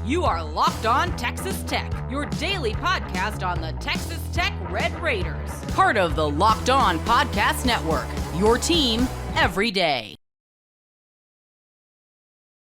You are Locked On Texas Tech, your daily podcast on the Texas Tech Red Raiders. Part of the Locked On Podcast Network, your team every day.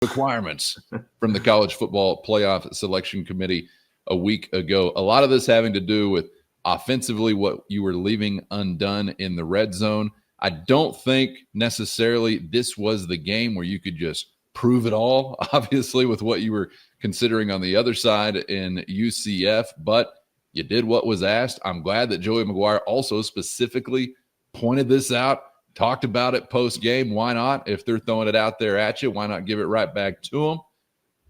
Requirements from the College Football Playoff Selection Committee a week ago. A lot of this having to do with offensively what you were leaving undone in the red zone. I don't think necessarily this was the game where you could just prove it all, obviously, with what you were considering on the other side in UCF, but you did what was asked. I'm glad that Joey McGuire also specifically pointed this out, talked about it post-game. Why not? If they're throwing it out there at you, why not give it right back to them?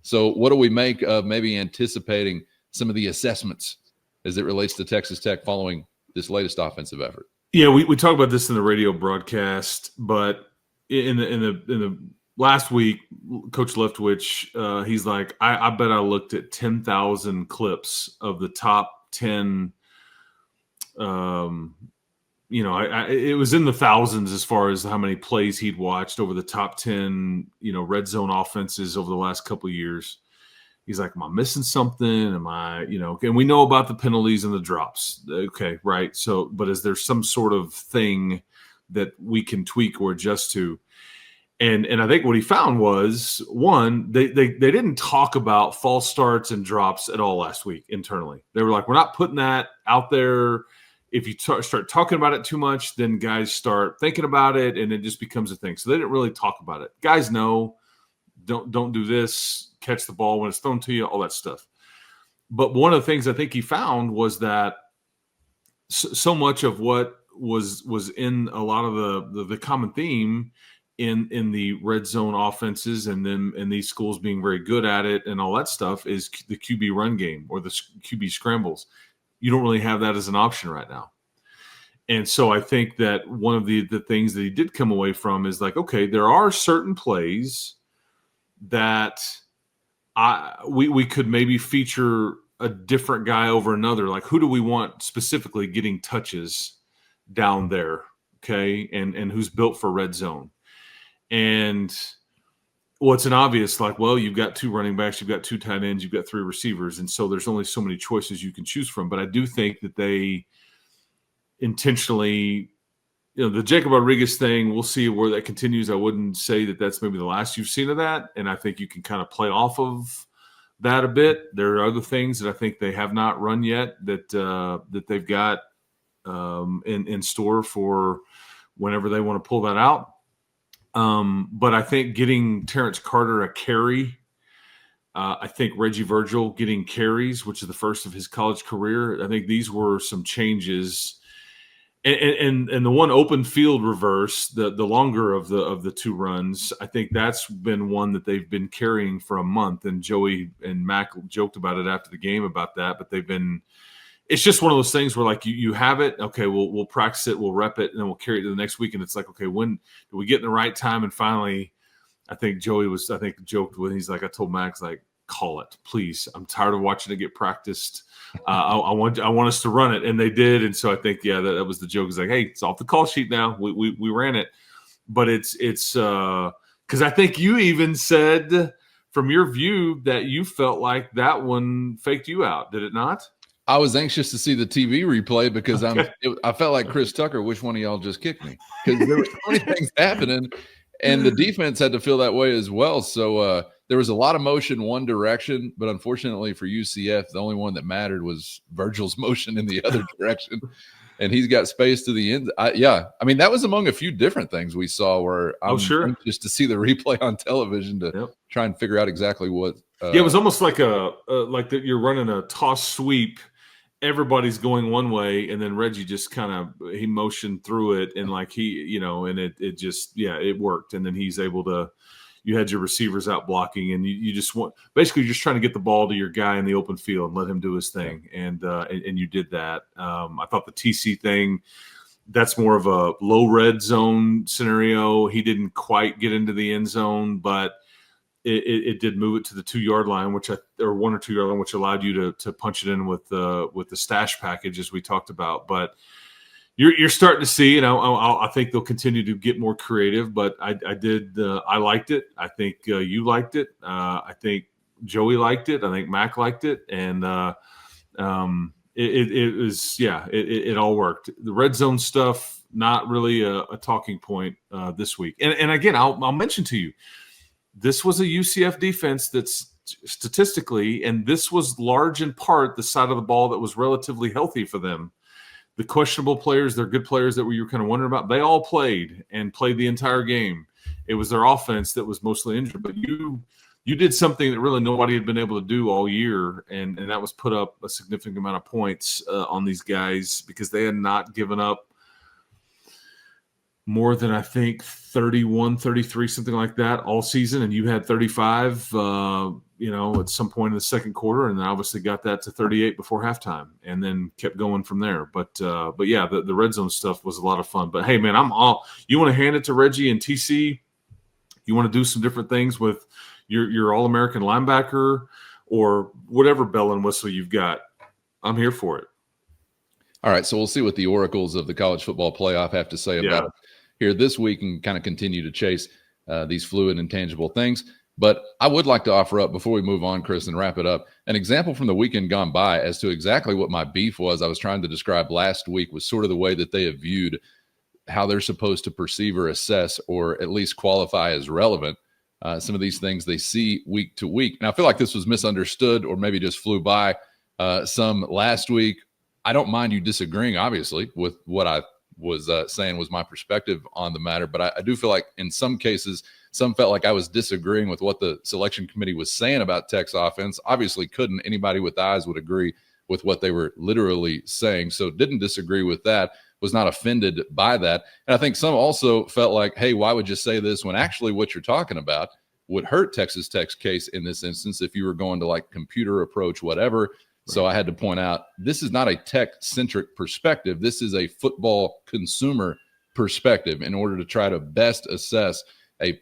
So what do we make of maybe anticipating some of the assessments as it relates to Texas Tech following this latest offensive effort? Yeah, we talked about this in the radio broadcast, but in the last week, Coach Leftwich, he's like, I bet I looked at 10,000 clips of the top 10. It was in the thousands as far as how many plays he'd watched over the top 10, red zone offenses over the last couple of years. He's like, am I missing something? Am I, and we know about the penalties and the drops. Okay, right. So, but is there some sort of thing that we can tweak or adjust to? And I think what he found was, one, they didn't talk about false starts and drops at all last week internally. They were like, we're not putting that out there. If you start talking about it too much, then guys start thinking about it, and it just becomes a thing. So they didn't really talk about it. Guys know, don't do this, catch the ball when it's thrown to you, all that stuff. But one of the things I think he found was that so much of what was in a lot of the common theme in the red zone offenses and these schools being very good at it and all that stuff is the QB run game or the QB scrambles. You don't really have that as an option right now. And so I think that one of the things that he did come away from is like, okay, there are certain plays that we could maybe feature a different guy over another. Like, who do we want specifically getting touches down there, okay, and who's built for red zone? And it's an obvious, like, well, you've got 2 running backs, you've got 2 tight ends, you've got 3 receivers, and so there's only so many choices you can choose from. But I do think that they intentionally, the Jacob Rodriguez thing, we'll see where that continues. I wouldn't say that that's maybe the last you've seen of that, and I think you can kind of play off of that a bit. There are other things that I think they have not run yet that they've got in store for whenever they want to pull that out. But I think getting Terrence Carter a carry, I think Reggie Virgil getting carries, which is the first of his college career. I think these were some changes, and the one open field reverse, the longer of the 2 runs, I think that's been one that they've been carrying for a month. And Joey and Mac joked about it after the game about that, but it's just one of those things where, like, you have it, okay, we'll practice it, we'll rep it, and then we'll carry it to the next week. And it's like, okay, when do we get in the right time? And finally, I think Joey joked when he's like, I told Max, like, call it, please. I'm tired of watching it get practiced. I want us to run it, and they did. And so I think, yeah, that was the joke. It's like, hey, it's off the call sheet now. We ran it, but it's because I think you even said from your view that you felt like that one faked you out. Did it not? I was anxious to see the TV replay because I felt like Chris Tucker. Which one of y'all just kicked me? Because there were so many things happening, and the defense had to feel that way as well. So there was a lot of motion one direction, but unfortunately for UCF, the only one that mattered was Virgil's motion in the other direction, and he's got space to the end. I mean, that was among a few different things we saw where I'm anxious to see the replay on television to try and figure out exactly what. It was almost like you're running a toss sweep. Everybody's going one way, and then Reggie just he motioned through it, and like and it just, it worked. And then he's able to, you had your receivers out blocking, and you just basically just trying to get the ball to your guy in the open field and let him do his thing. And you did that. I thought the TC thing, that's more of a low red zone scenario. He didn't quite get into the end zone, but it did move it to the 2-yard line, or 1 or 2 yard line, which allowed you to punch it in with the stash package as we talked about. But you're starting to see, I think they'll continue to get more creative. But I liked it. I think you liked it. I think Joey liked it. I think Mac liked it. And it all worked. The red zone stuff, not really a talking point this week. And again, I'll mention to you, this was a UCF defense that's statistically, and this was large in part the side of the ball that was relatively healthy for them. The questionable players, they're good players that you were kind of wondering about, they all played the entire game. It was their offense that was mostly injured. But you did something that really nobody had been able to do all year, and that was put up a significant amount of points on these guys because they had not given up more than, I think, 31, 33, something like that all season. And you had 35, at some point in the second quarter, and then obviously got that to 38 before halftime and then kept going from there. But yeah, the red zone stuff was a lot of fun. But hey, man, you want to hand it to Reggie and TC? You want to do some different things with your All-American linebacker or whatever bell and whistle you've got? I'm here for it. All right, so we'll see what the oracles of the college football playoff have to say about it here this week and kind of continue to chase these fluid and tangible things. But I would like to offer up, before we move on, Chris, and wrap it up, an example from the weekend gone by as to exactly what my beef was. I was trying to describe last week was sort of the way that they have viewed how they're supposed to perceive or assess or at least qualify as relevant some of these things they see week to week. And I feel like this was misunderstood or maybe just flew by some last week. I don't mind you disagreeing, obviously, with what I was saying was my perspective on the matter. But I do feel like in some cases, some felt like I was disagreeing with what the selection committee was saying about Tech's offense. Obviously couldn't. Anybody with eyes would agree with what they were literally saying. So didn't disagree with that, was not offended by that. And I think some also felt like, hey, why would you say this when actually what you're talking about would hurt Texas Tech's case in this instance if you were going to like computer approach, whatever. So I had to point out, this is not a tech-centric perspective. This is a football consumer perspective in order to try to best assess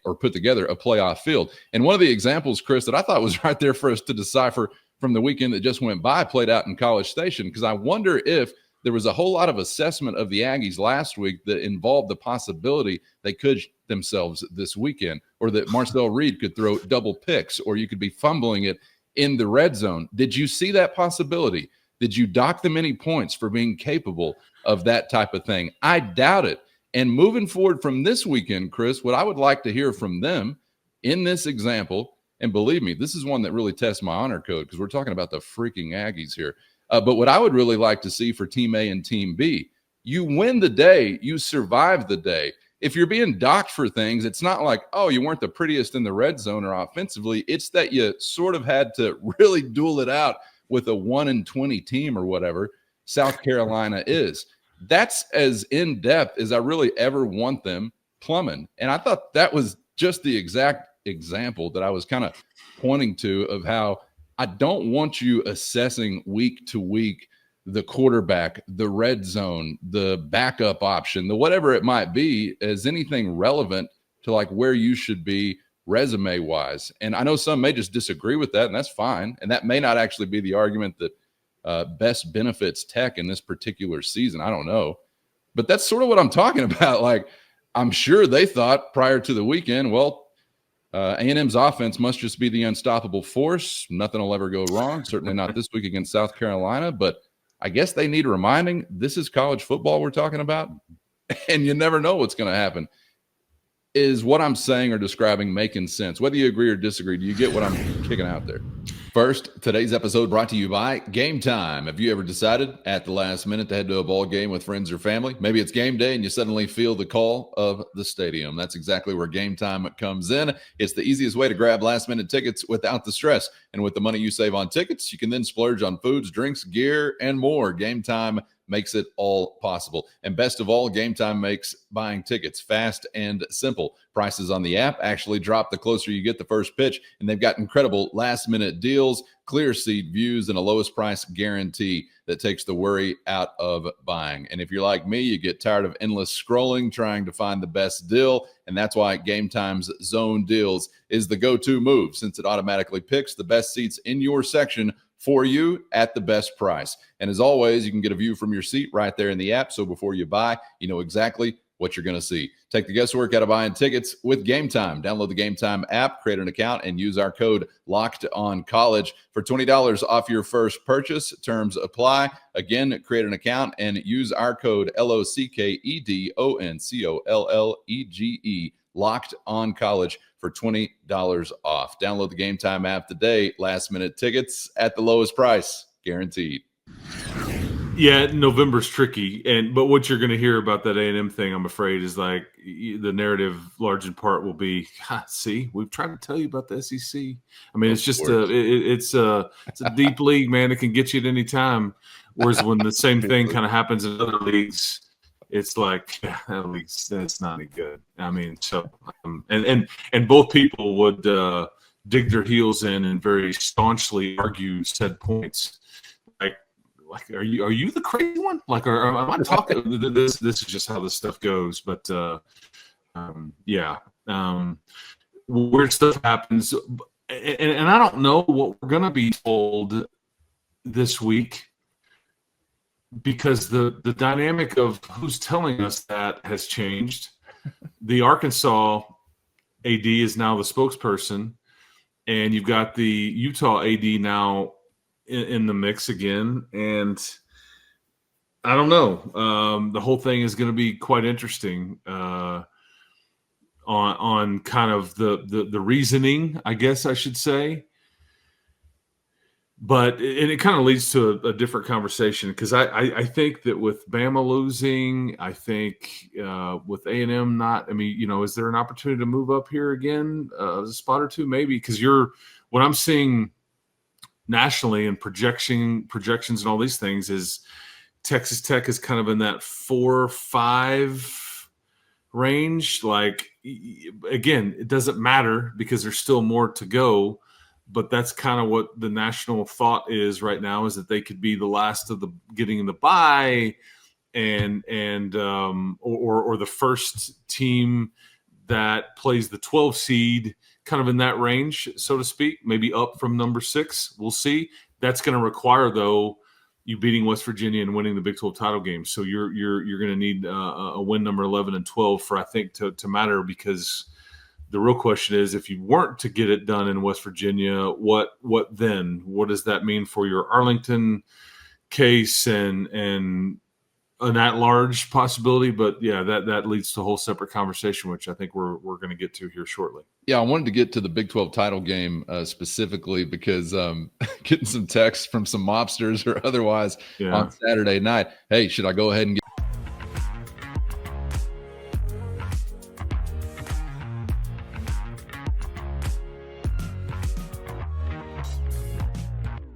or put together a playoff field. And one of the examples, Chris, that I thought was right there for us to decipher from the weekend that just went by played out in College Station, because I wonder if there was a whole lot of assessment of the Aggies last week that involved the possibility they could themselves this weekend, or that Marcel Reed could throw double picks, or you could be fumbling it in the red zone. Did you see that possibility? Did you dock them any points for being capable of that type of thing? I doubt it. And moving forward from this weekend, Chris, what I would like to hear from them in this example, and believe me, this is one that really tests my honor code because we're talking about the freaking Aggies here. But what I would really like to see for Team A and Team B, you win the day, you survive the day. If you're being docked for things, it's not like, oh, you weren't the prettiest in the red zone or offensively. It's that you sort of had to really duel it out with a 1-20 team or whatever South Carolina is. That's as in-depth as I really ever want them plumbing. And I thought that was just the exact example that I was kind of pointing to of how I don't want you assessing week to week the quarterback, the red zone, the backup option, the whatever it might be, as anything relevant to like where you should be resume wise. And I know some may just disagree with that, and that's fine. And that may not actually be the argument that best benefits Tech in this particular season. I don't know. But that's sort of what I'm talking about. Like, I'm sure they thought prior to the weekend, well, A&M's offense must just be the unstoppable force. Nothing will ever go wrong. Certainly not this week against South Carolina. But I guess they need reminding, this is college football we're talking about, and you never know what's going to happen. Is what I'm saying or describing making sense? Whether you agree or disagree, do you get what I'm kicking out there? First, today's episode brought to you by Gametime. Have you ever decided at the last minute to head to a ball game with friends or family? Maybe it's game day and you suddenly feel the call of the stadium. That's exactly where Gametime comes in. It's the easiest way to grab last-minute tickets without the stress. And with the money you save on tickets, you can then splurge on foods, drinks, gear, and more. Gametime makes it all possible. And best of all, Gametime makes buying tickets fast and simple. Prices on the app actually drop the closer you get the first pitch, and they've got incredible last-minute deals, clear seat views, and a lowest price guarantee that takes the worry out of buying. And if you're like me, you get tired of endless scrolling trying to find the best deal, and that's why Gametime's Zone Deals is the go-to move, since it automatically picks the best seats in your section for you at the best price. And as always, you can get a view from your seat right there in the app. So before you buy, you know exactly what you're going to see. Take the guesswork out of buying tickets with Gametime. Download the Gametime app, create an account, and use our code LOCKEDONCollege for $20 off your first purchase. Terms apply. Again, create an account and use our code LOCKEDONCOLLEGE, Locked On College, for $20 off. Download the Gametime app today. Last minute tickets at the lowest price, guaranteed. Yeah, November's tricky, but what you're going to hear about that A&M thing, I'm afraid, is like the narrative, large in part, will be, see, we've tried to tell you about the SEC. I mean, it's just it's a deep league, man. It can get you at any time. Whereas when the same thing kind of happens in other leagues, it's like, that league's, that's not any good. I mean, so and both people would dig their heels in and very staunchly argue said points. Like, are you the crazy one? Like, or am I talking? This is just how this stuff goes. But weird stuff happens, and I don't know what we're gonna be told this week, because the dynamic of who's telling us that has changed. The Arkansas AD is now the spokesperson, and you've got the Utah AD now in the mix again, and I don't know. The whole thing is going to be quite interesting on kind of the reasoning, I guess I should say. But it kind of leads to a different conversation, because I think that with Bama losing, I think with A&M not, I mean, is there an opportunity to move up here again, a spot or two maybe? Because what I'm seeing nationally and projections and all these things is Texas Tech is kind of in that 4-5 range. Like, again, it doesn't matter because there's still more to go, but that's kind of what the national thought is right now, is that they could be the last of the getting in the bye or the first team that plays the 12 seed, kind of in that range, so to speak, maybe up from number 6. We'll see. That's going to require, though, you beating West Virginia and winning the Big 12 title game. So you're going to need a win number 11 and 12 for, I think, to matter, because the real question is, if you weren't to get it done in West Virginia, what then? What does that mean for your Arlington case and an at-large possibility? But yeah, that leads to a whole separate conversation, which I think we're going to get to here shortly. Yeah, I wanted to get to the Big 12 title game specifically because getting some texts from some mobsters or otherwise on Saturday night. Hey, should I go ahead and get